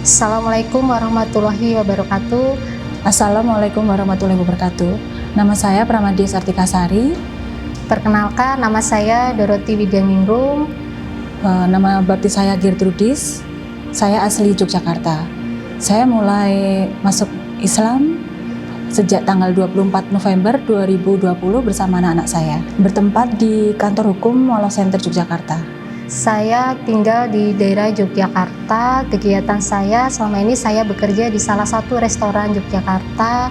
Assalamualaikum warahmatullahi wabarakatuh. Assalamualaikum warahmatullahi wabarakatuh. Nama saya Pramadya Sartikasari. Perkenalkan, nama saya Doroti Widianingrum. Nama baptis saya Gertrudis. Saya asli Yogyakarta. Saya mulai masuk Islam sejak tanggal 24 November 2020 bersama anak-anak saya. Bertempat di kantor hukum Mall of Center Yogyakarta. Saya tinggal di daerah Yogyakarta. Kegiatan saya selama ini saya bekerja di salah satu restoran Yogyakarta.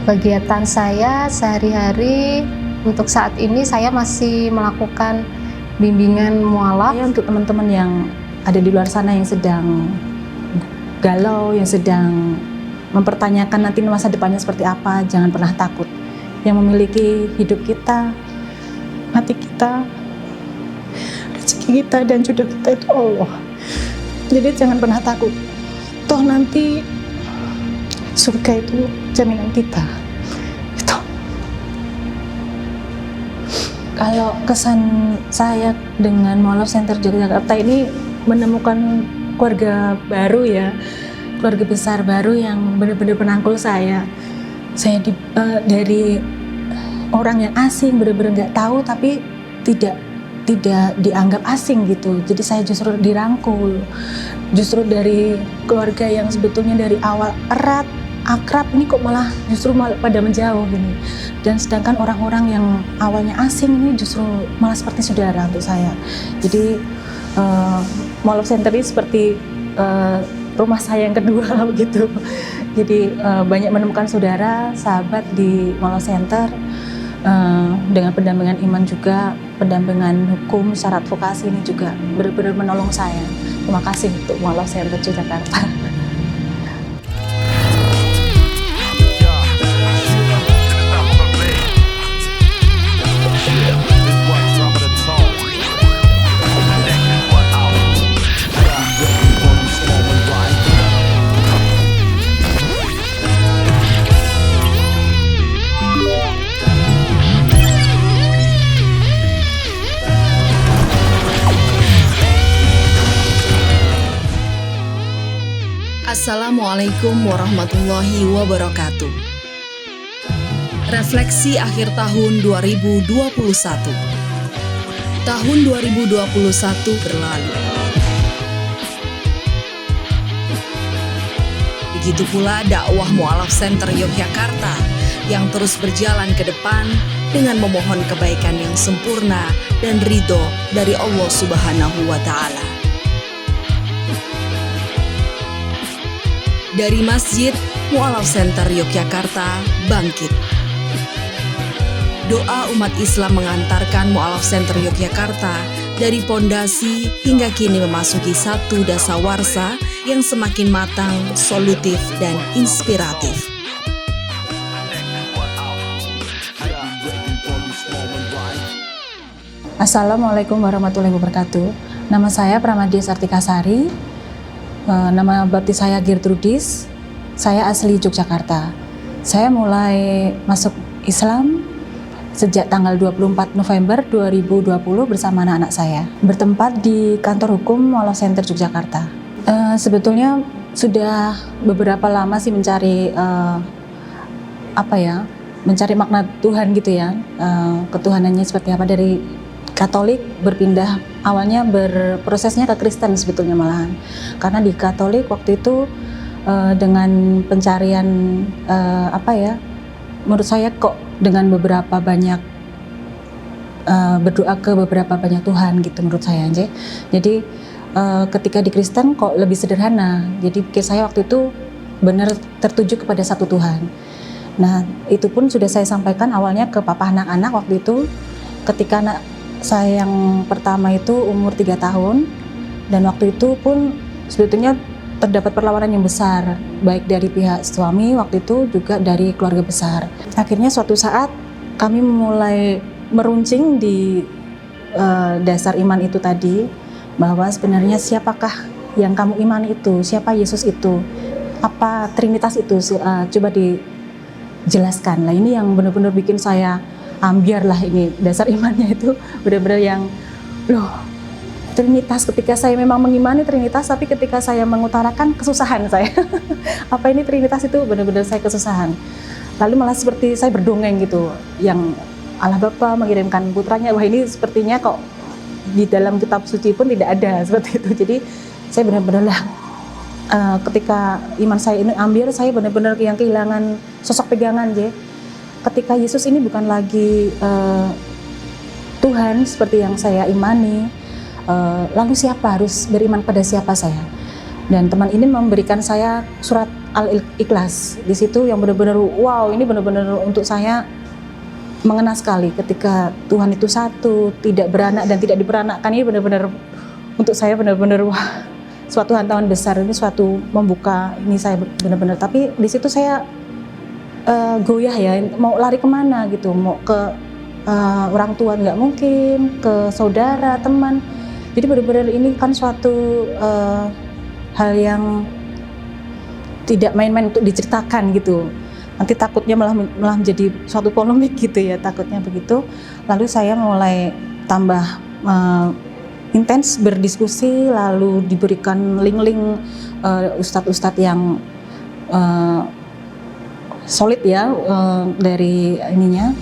Kegiatan saya sehari-hari untuk saat ini saya masih melakukan bimbingan mualaf. Untuk teman-teman yang ada di luar sana yang sedang galau, yang sedang mempertanyakan nanti masa depannya seperti apa, jangan pernah takut. Yang memiliki hidup kita, mati kita, rezeki kita dan jodoh kita itu Allah. Jadi jangan pernah takut. Toh nanti surga itu jaminan kita. Itu. Kalau kesan saya dengan Mall of Center Yogyakarta ini menemukan keluarga baru ya, keluarga besar baru yang benar-benar merangkul saya. Saya dari orang yang asing, benar-benar nggak tahu tapi tidak dianggap asing gitu. Jadi saya justru dirangkul. Justru dari keluarga yang sebetulnya dari awal erat, akrab, ini kok malah pada menjauh gini. Dan sedangkan orang-orang yang awalnya asing ini justru malah seperti saudara untuk saya. Jadi Mall of Center ini seperti rumah saya yang kedua begitu. Jadi banyak menemukan saudara, sahabat di Mall of Center. Dengan pendampingan iman juga, pendampingan hukum, secara advokasi ini juga benar-benar menolong saya. Terima kasih untuk Mall of Center Yogyakarta. Assalamualaikum warahmatullahi wabarakatuh. Refleksi akhir tahun 2021. Tahun 2021 berlalu. Begitu pula dakwah Mu'alaf Center Yogyakarta yang terus berjalan ke depan dengan memohon kebaikan yang sempurna dan ridho dari Allah Subhanahu wa Ta'ala. Dari Masjid Mu'alaf Center Yogyakarta bangkit. Doa umat Islam mengantarkan Mu'alaf Center Yogyakarta dari pondasi hingga kini memasuki satu dasawarsa yang semakin matang, solutif, dan inspiratif. Assalamualaikum warahmatullahi wabarakatuh. Nama saya Pramadya Sartikasari. Nama baptis saya Gertrudis. Saya asli Yogyakarta. Saya mulai masuk Islam sejak tanggal 24 November 2020 bersama anak-anak saya. Bertempat di kantor hukum Mall of Center Yogyakarta. Sebetulnya sudah beberapa lama sih mencari mencari makna Tuhan gitu ya. Ketuhanannya seperti apa. Dari Katolik berpindah, awalnya berprosesnya ke Kristen sebetulnya malahan. Karena di Katolik waktu itu dengan pencarian menurut saya kok dengan beberapa banyak berdoa ke beberapa banyak Tuhan gitu menurut saya. Jadi ketika di Kristen kok lebih sederhana. Jadi pikir saya waktu itu benar tertuju kepada satu Tuhan. Nah itu pun sudah saya sampaikan awalnya ke papa anak-anak waktu itu ketika anak saya yang pertama itu umur 3 tahun dan waktu itu pun sebetulnya terdapat perlawanan yang besar baik dari pihak suami waktu itu juga dari keluarga besar. Akhirnya suatu saat kami mulai meruncing di dasar iman itu tadi bahwa sebenarnya siapakah yang kamu imani itu, siapa Yesus itu, apa Trinitas itu, coba dijelaskan. Nah ini yang benar-benar bikin saya biarlah ini dasar imannya itu benar-benar yang loh Trinitas, ketika saya memang mengimani Trinitas, tapi ketika saya mengutarakan kesusahan saya. Apa ini Trinitas itu benar-benar saya kesusahan. Lalu malah seperti saya berdongeng gitu, yang Allah Bapa mengirimkan putranya, wah ini sepertinya kok di dalam kitab suci pun tidak ada seperti itu. Jadi saya benar-benar lah, ketika iman saya ini ambil, saya benar-benar yang kehilangan sosok pegangan. Ketika Yesus ini bukan lagi Tuhan seperti yang saya imani, lalu siapa harus beriman pada siapa saya? Dan teman ini memberikan saya surat Al-Ikhlas. Di situ yang benar-benar wow, ini benar-benar untuk saya mengena sekali. Ketika Tuhan itu satu, tidak beranak dan tidak diperanakkan, ini benar-benar untuk saya benar-benar wah, suatu hantaman besar, ini suatu membuka ini saya benar-benar. Tapi di situ saya goyah ya, mau lari kemana gitu, mau ke orang tua nggak mungkin, ke saudara, teman. Jadi benar-benar ini kan suatu hal yang tidak main-main untuk diceritakan gitu. Nanti takutnya malah menjadi suatu polemik gitu ya, takutnya begitu. Lalu saya mulai tambah intens berdiskusi, lalu diberikan link-link ustadz-ustadz yang solid ya, dari ininya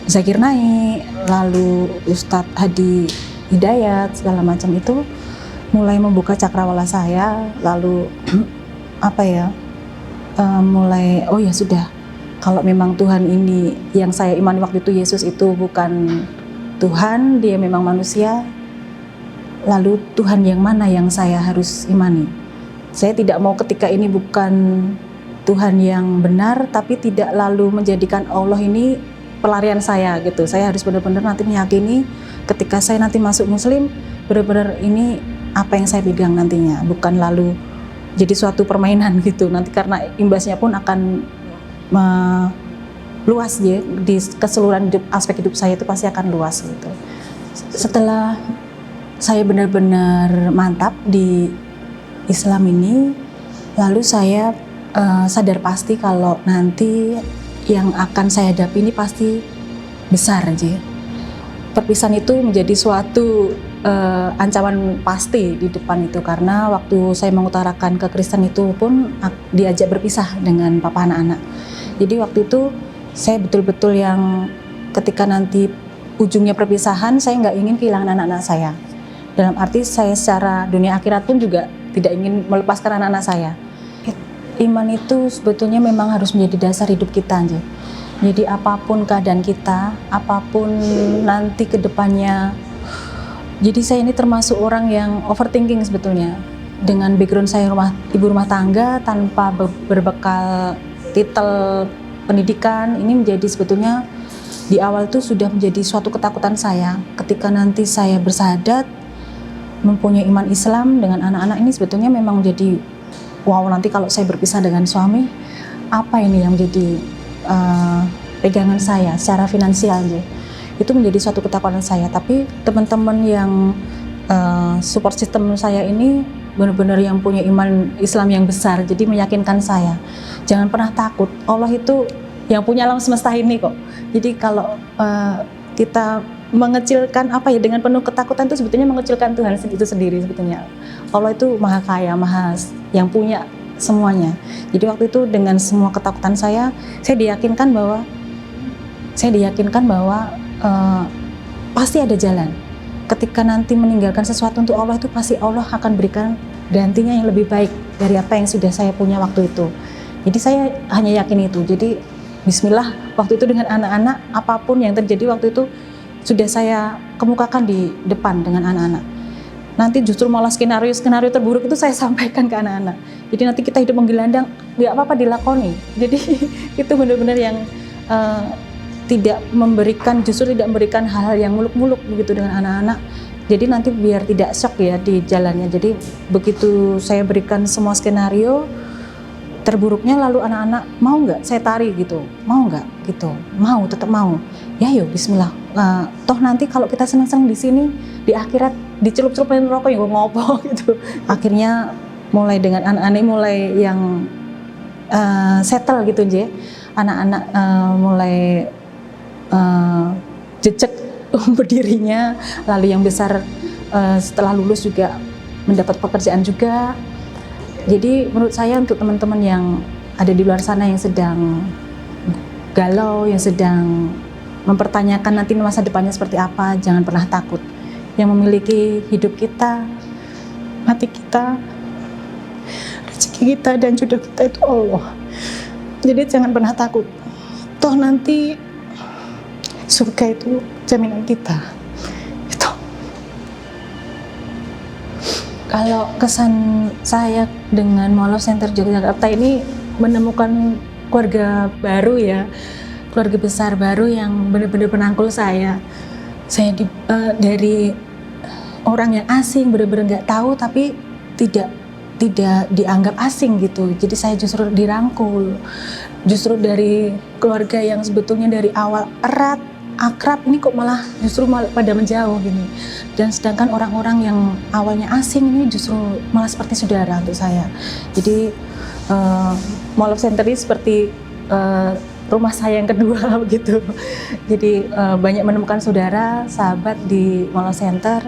Zakir Naik, lalu Ustadz Hadi Hidayat, segala macam itu mulai membuka cakrawala saya. Lalu mulai oh ya sudah, kalau memang Tuhan ini yang saya imani waktu itu Yesus itu bukan Tuhan, dia memang manusia, lalu Tuhan yang mana yang saya harus imani? Saya tidak mau ketika ini bukan Tuhan yang benar, tapi tidak lalu menjadikan Allah ini pelarian saya gitu. Saya harus benar-benar nanti meyakini ketika saya nanti masuk Muslim, benar-benar ini apa yang saya pegang nantinya, bukan lalu jadi suatu permainan gitu. Nanti karena imbasnya pun akan luas ya, di keseluruhan aspek hidup saya itu pasti akan luas gitu. Setelah saya benar-benar mantap di Islam ini, lalu saya sadar pasti kalau nanti yang akan saya hadapi ini pasti besar aja. Perpisahan itu menjadi suatu ancaman pasti di depan itu, karena waktu saya mengutarakan ke Kristen itu pun diajak berpisah dengan papa anak-anak. Jadi waktu itu saya betul-betul yang ketika nanti ujungnya perpisahan, saya nggak ingin kehilangan anak-anak saya. Dalam arti saya secara dunia akhirat pun juga tidak ingin melepaskan anak-anak saya. Iman itu sebetulnya memang harus menjadi dasar hidup kita aja. Jadi apapun keadaan kita, apapun nanti ke depannya. Jadi saya ini termasuk orang yang overthinking sebetulnya. Dengan background saya ibu rumah tangga tanpa berbekal titel pendidikan, ini menjadi sebetulnya di awal itu sudah menjadi suatu ketakutan saya. Ketika nanti saya bersahadat, mempunyai iman Islam dengan anak-anak, ini sebetulnya memang menjadi wow, nanti kalau saya berpisah dengan suami, apa ini yang menjadi pegangan saya secara finansial aja. Itu menjadi suatu ketakutan saya. Tapi teman-teman yang support system saya ini benar-benar yang punya iman Islam yang besar, jadi meyakinkan saya, jangan pernah takut, Allah itu yang punya alam semesta ini kok. Jadi kalau kita mengecilkan dengan penuh ketakutan itu sebetulnya mengecilkan Tuhan itu sendiri sebetulnya. Allah itu maha kaya, maha yang punya semuanya. Jadi waktu itu dengan semua ketakutan saya diyakinkan bahwa pasti ada jalan. Ketika nanti meninggalkan sesuatu untuk Allah itu pasti Allah akan berikan gantinya yang lebih baik dari apa yang sudah saya punya waktu itu. Jadi saya hanya yakin itu. Jadi bismillah, waktu itu dengan anak-anak, apapun yang terjadi waktu itu sudah saya kemukakan di depan dengan anak-anak. Nanti justru malah skenario terburuk itu saya sampaikan ke anak-anak. Jadi nanti kita hidup menggelandang, nggak apa-apa dilakoni. Jadi itu benar-benar yang tidak memberikan hal-hal yang muluk-muluk begitu dengan anak-anak. Jadi nanti biar tidak shock ya di jalannya. Jadi begitu saya berikan semua skenario terburuknya, lalu anak-anak mau nggak saya tarik gitu, mau nggak gitu, mau, tetap mau. Ya yuk bismillah. Toh nanti kalau kita senang-senang di sini, di akhirat dicelup-celupin rokok yang ngopo gitu. Akhirnya mulai dengan anak-anak mulai yang settle gitu aja. Anak-anak mulai jejak berdirinya, lalu yang besar setelah lulus juga mendapat pekerjaan juga. Jadi menurut saya untuk teman-teman yang ada di luar sana yang sedang galau, yang sedang mempertanyakan nanti masa depannya seperti apa, jangan pernah takut. Yang memiliki hidup kita, mati kita, rezeki kita dan jodoh kita itu Allah. Jadi jangan pernah takut. Toh nanti surga itu jaminan kita. Itu. Kalau kesan saya dengan Mall of Center Yogyakarta ini menemukan keluarga baru ya, keluarga besar baru yang benar-benar penangkul saya. Saya dari orang yang asing, benar-benar nggak tahu tapi tidak dianggap asing gitu. Jadi saya justru dirangkul. Justru dari keluarga yang sebetulnya dari awal erat, akrab, ini kok malah pada menjauh gini. Dan sedangkan orang-orang yang awalnya asing ini justru malah seperti saudara untuk saya. Jadi Mall of Center ini seperti rumah saya yang kedua begitu. Jadi banyak menemukan saudara, sahabat di Mall of Center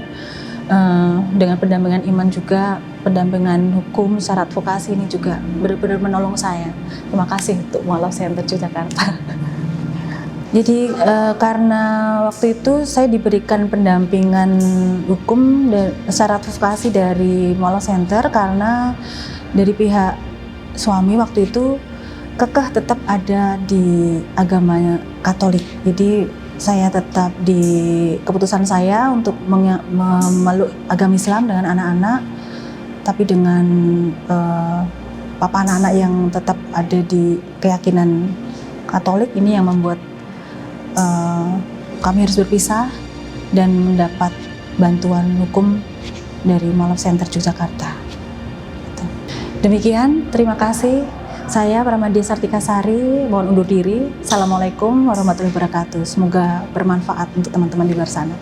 dengan pendampingan iman juga, pendampingan hukum, syarat vokasi ini juga benar-benar menolong saya. Terima kasih untuk Mall of Center Yogyakarta. Jadi karena waktu itu saya diberikan pendampingan hukum dan syarat vokasi dari Mall of Center karena dari pihak suami waktu itu kekeh tetap ada di agama Katolik. Jadi saya tetap di keputusan saya untuk memeluk agama Islam dengan anak-anak, tapi dengan papa anak-anak yang tetap ada di keyakinan Katolik. Ini yang membuat kami harus berpisah dan mendapat bantuan hukum dari Mall of Center Yogyakarta. Demikian, terima kasih. Saya Pramadya Sartikasari, mohon undur diri. Assalamualaikum warahmatullahi wabarakatuh. Semoga bermanfaat untuk teman-teman di luar sana.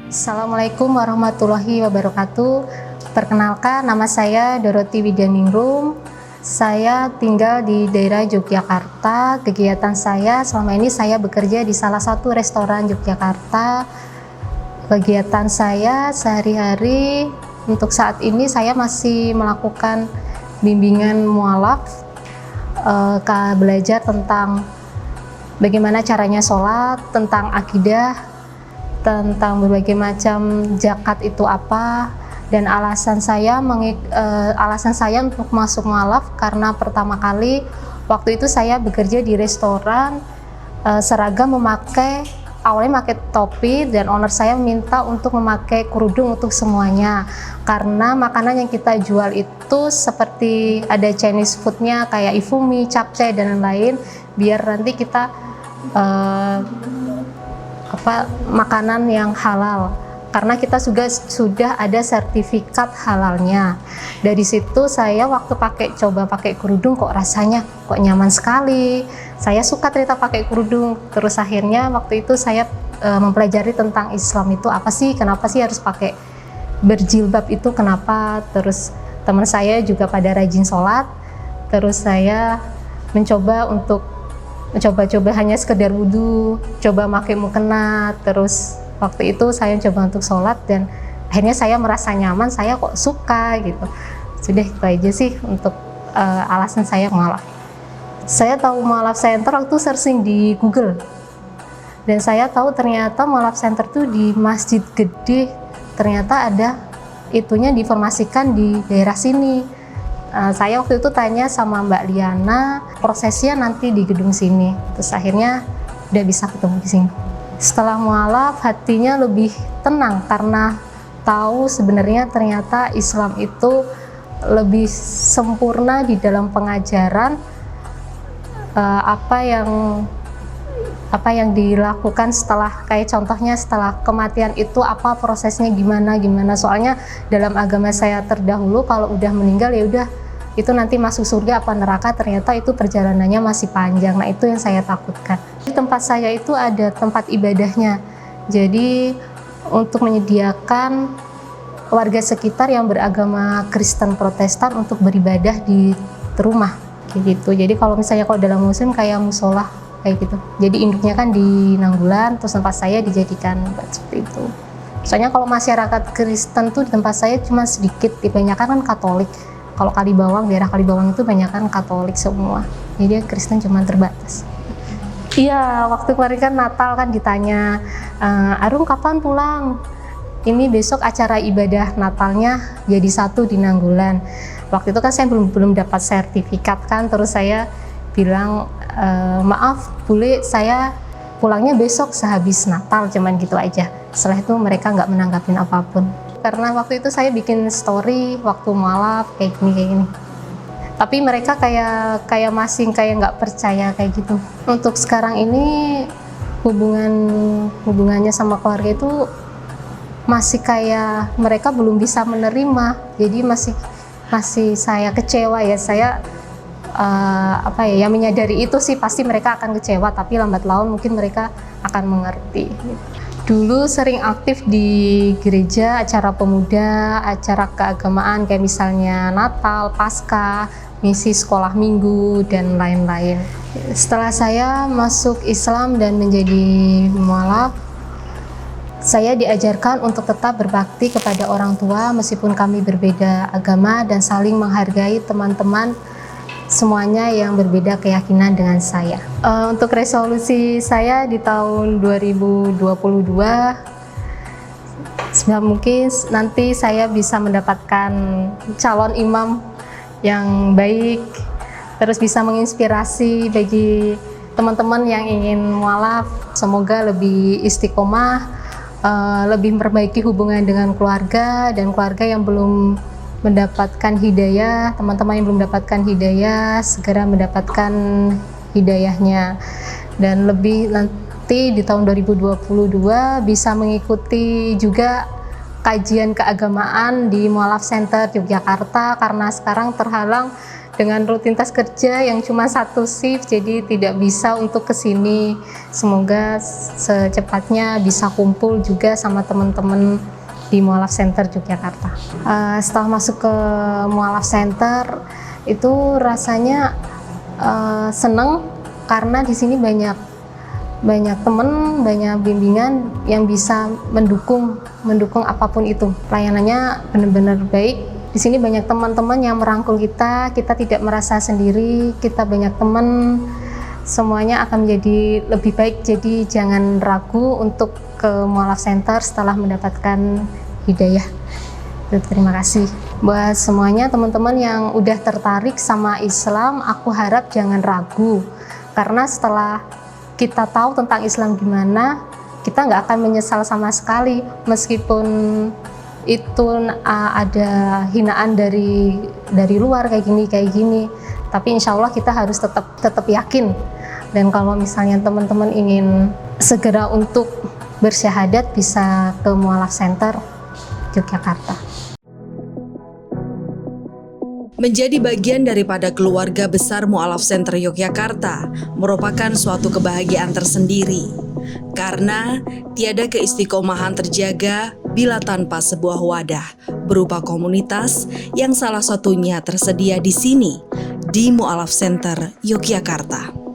Assalamualaikum warahmatullahi wabarakatuh. Perkenalkan, nama saya Dorothy Widyaningrum. Saya tinggal di daerah Yogyakarta. Kegiatan saya selama ini saya bekerja di salah satu restoran Yogyakarta. Kegiatan saya sehari-hari untuk saat ini saya masih melakukan bimbingan mualaf, belajar tentang bagaimana caranya sholat, tentang akidah, tentang berbagai macam zakat itu apa, dan alasan saya untuk masuk mualaf karena pertama kali waktu itu saya bekerja di restoran, seragam awalnya pakai topi dan owner saya meminta untuk memakai kerudung untuk semuanya karena makanan yang kita jual itu seperti ada Chinese foodnya kayak ifumi, capcay dan lain-lain, biar nanti kita makanan yang halal karena kita sudah ada sertifikat halalnya. Dari situ saya waktu coba pakai kerudung kok rasanya kok nyaman sekali. Saya suka ternyata pakai kerudung. Terus akhirnya waktu itu saya mempelajari tentang Islam itu apa sih, kenapa sih harus pakai berjilbab itu kenapa. Terus teman saya juga pada rajin sholat. Terus saya mencoba hanya sekedar wudhu, coba pakai mukena. Terus waktu itu saya coba untuk sholat dan akhirnya saya merasa nyaman, saya kok suka gitu. Sudah itu aja sih untuk alasan saya mualaf. Saya tahu Mall of Center waktu searching di Google dan saya tahu ternyata Mall of Center itu di Masjid Gede, ternyata ada itunya diinformasikan di daerah sini. Saya waktu itu tanya sama Mbak Liana, prosesnya nanti di gedung sini. Terus akhirnya udah bisa ketemu di sini. Setelah mualaf hatinya lebih tenang karena tahu sebenarnya ternyata Islam itu lebih sempurna di dalam pengajaran. Apa yang dilakukan setelah kayak contohnya setelah kematian itu apa prosesnya gimana soalnya dalam agama saya terdahulu kalau udah meninggal ya udah itu nanti masuk surga apa neraka, ternyata itu perjalanannya masih panjang. Nah itu yang saya takutkan. Di tempat saya itu ada tempat ibadahnya, jadi untuk menyediakan warga sekitar yang beragama Kristen Protestan untuk beribadah di rumah gitu. Jadi kalau misalnya dalam musim kayak musola kayak gitu. Jadi induknya kan di Nanggulan, terus tempat saya dijadikan seperti itu. Soalnya kalau masyarakat Kristen tuh di tempat saya cuma sedikit, kebanyakan kan Katolik. Kalau Kalibawang, daerah Kalibawang itu kebanyakan Katolik semua. Jadi Kristen cuma terbatas. Iya, waktu kemarin kan Natal kan ditanya, Arum kapan pulang? Ini besok acara ibadah Natalnya jadi 1 di Nanggulan. Waktu itu kan saya belum dapat sertifikat kan, terus saya bilang, maaf boleh saya pulangnya besok sehabis Natal, cuman gitu aja. Setelah itu mereka nggak menanggapin apapun. Karena waktu itu saya bikin story waktu mualaf kayak gini. Tapi mereka kayak masih kayak nggak percaya kayak gitu. Untuk sekarang ini hubungannya sama keluarga itu masih kayak mereka belum bisa menerima. Jadi masih saya kecewa ya. Saya yang menyadari itu sih pasti mereka akan kecewa, tapi lambat laun mungkin mereka akan mengerti. Dulu sering aktif di gereja, acara pemuda, acara keagamaan kayak misalnya Natal, Paskah, misi sekolah minggu, dan lain-lain. Setelah saya masuk Islam dan menjadi mualaf, saya diajarkan untuk tetap berbakti kepada orang tua meskipun kami berbeda agama dan saling menghargai teman-teman semuanya yang berbeda keyakinan dengan saya. Untuk resolusi saya di tahun 2022, mungkin nanti saya bisa mendapatkan calon imam yang baik, terus bisa menginspirasi bagi teman-teman yang ingin mualaf. Semoga lebih istiqomah, lebih memperbaiki hubungan dengan keluarga, dan keluarga yang belum mendapatkan hidayah, teman-teman yang belum mendapatkan hidayah segera mendapatkan hidayahnya, dan lebih nanti di tahun 2022 bisa mengikuti juga kajian keagamaan di Mualaf Center Yogyakarta, karena sekarang terhalang dengan rutinitas kerja yang cuma 1 shift, jadi tidak bisa untuk kesini. Semoga secepatnya bisa kumpul juga sama teman-teman di Mualaf Center Yogyakarta. Setelah masuk ke Mualaf Center itu rasanya seneng, karena di sini banyak teman, banyak bimbingan yang bisa mendukung apapun itu. Pelayanannya benar-benar baik. Di sini banyak teman-teman yang merangkul kita tidak merasa sendiri, kita banyak teman, semuanya akan menjadi lebih baik. Jadi jangan ragu untuk ke Mualaf Center setelah mendapatkan hidayah. Terima kasih buat semuanya teman-teman yang udah tertarik sama Islam. Aku harap jangan ragu, karena setelah kita tahu tentang Islam gimana, kita nggak akan menyesal sama sekali, meskipun itu ada hinaan dari luar kayak gini. Tapi insya Allah kita harus tetap yakin. Dan kalau misalnya teman-teman ingin segera untuk bersyahadat, bisa ke Mualaf Center Yogyakarta. Menjadi bagian daripada keluarga besar Mualaf Center Yogyakarta merupakan suatu kebahagiaan tersendiri, karena tiada keistiqomahan terjaga bila tanpa sebuah wadah berupa komunitas yang salah satunya tersedia di sini, di Mualaf Center Yogyakarta.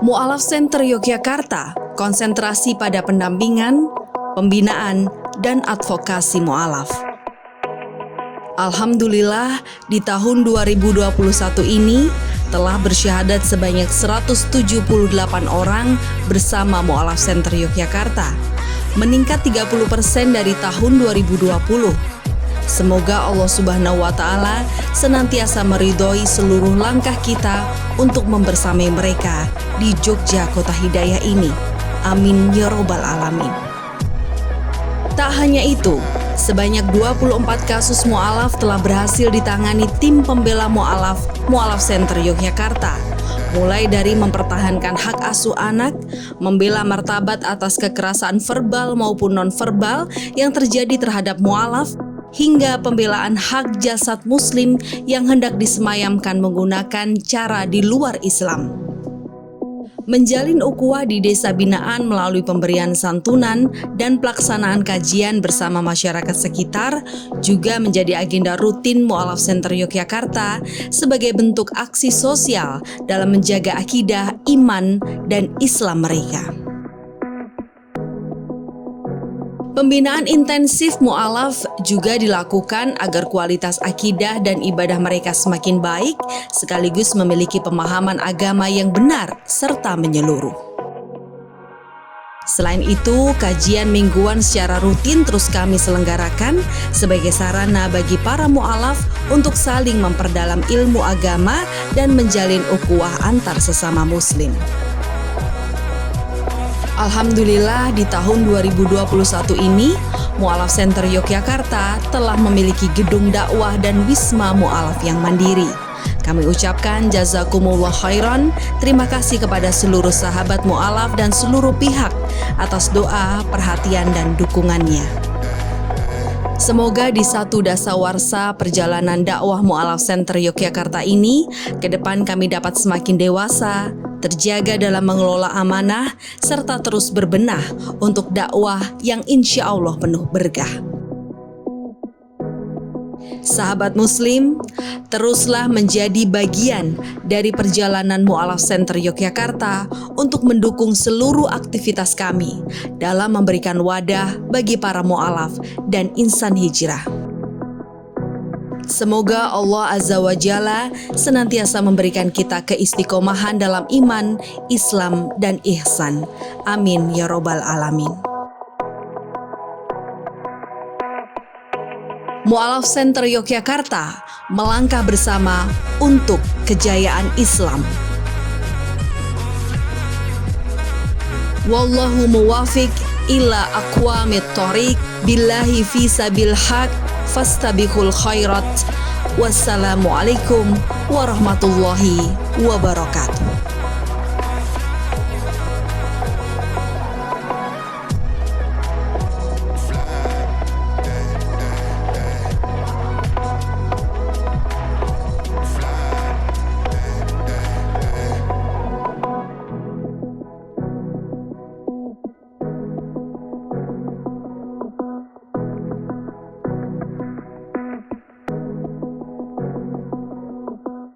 Mualaf Center Yogyakarta konsentrasi pada pendampingan, pembinaan, dan advokasi mualaf. Alhamdulillah, di tahun 2021 ini telah bersyahadat sebanyak 178 orang bersama Mualaf Center Yogyakarta, meningkat 30% dari tahun 2020. Semoga Allah Subhanahu wa Ta'ala senantiasa meridhoi seluruh langkah kita untuk membersamai mereka di Jogja Kota Hidayah ini. Amin ya robbal alamin. Tak hanya itu, sebanyak 24 kasus mualaf telah berhasil ditangani tim pembela mualaf Mualaf Center Yogyakarta, mulai dari mempertahankan hak asuh anak, membela martabat atas kekerasan verbal maupun non-verbal yang terjadi terhadap mualaf, hingga pembelaan hak jasad muslim yang hendak disemayamkan menggunakan cara di luar Islam. Menjalin ukhuwah di desa binaan melalui pemberian santunan dan pelaksanaan kajian bersama masyarakat sekitar juga menjadi agenda rutin Mu'alaf Center Yogyakarta sebagai bentuk aksi sosial dalam menjaga akidah, iman, dan Islam mereka. Pembinaan intensif mu'alaf juga dilakukan agar kualitas akidah dan ibadah mereka semakin baik, sekaligus memiliki pemahaman agama yang benar serta menyeluruh. Selain itu, kajian mingguan secara rutin terus kami selenggarakan sebagai sarana bagi para mu'alaf untuk saling memperdalam ilmu agama dan menjalin ukhuwah antar sesama muslim. Alhamdulillah di tahun 2021 ini, Mu'alaf Center Yogyakarta telah memiliki gedung dakwah dan wisma mu'alaf yang mandiri. Kami ucapkan jazakumullah khairan, terima kasih kepada seluruh sahabat mu'alaf dan seluruh pihak atas doa, perhatian, dan dukungannya. Semoga di satu dasawarsa perjalanan dakwah Mu'alaf Center Yogyakarta ini, ke depan kami dapat semakin dewasa, terjaga dalam mengelola amanah, serta terus berbenah untuk dakwah yang insya Allah penuh berkah. Sahabat Muslim, teruslah menjadi bagian dari perjalanan Mu'alaf Center Yogyakarta untuk mendukung seluruh aktivitas kami dalam memberikan wadah bagi para mu'alaf dan insan hijrah. Semoga Allah Azza wa Jalla senantiasa memberikan kita keistiqomahan dalam iman, Islam, dan ihsan. Amin ya Robbal Alamin. Mu'alaf Center Yogyakarta melangkah bersama untuk kejayaan Islam. Wallahu muwafiq ila aqwamit thoriq billahi fi sabil haq fastabiqul khairat. Wassalamualaikum warahmatullahi wabarakatuh.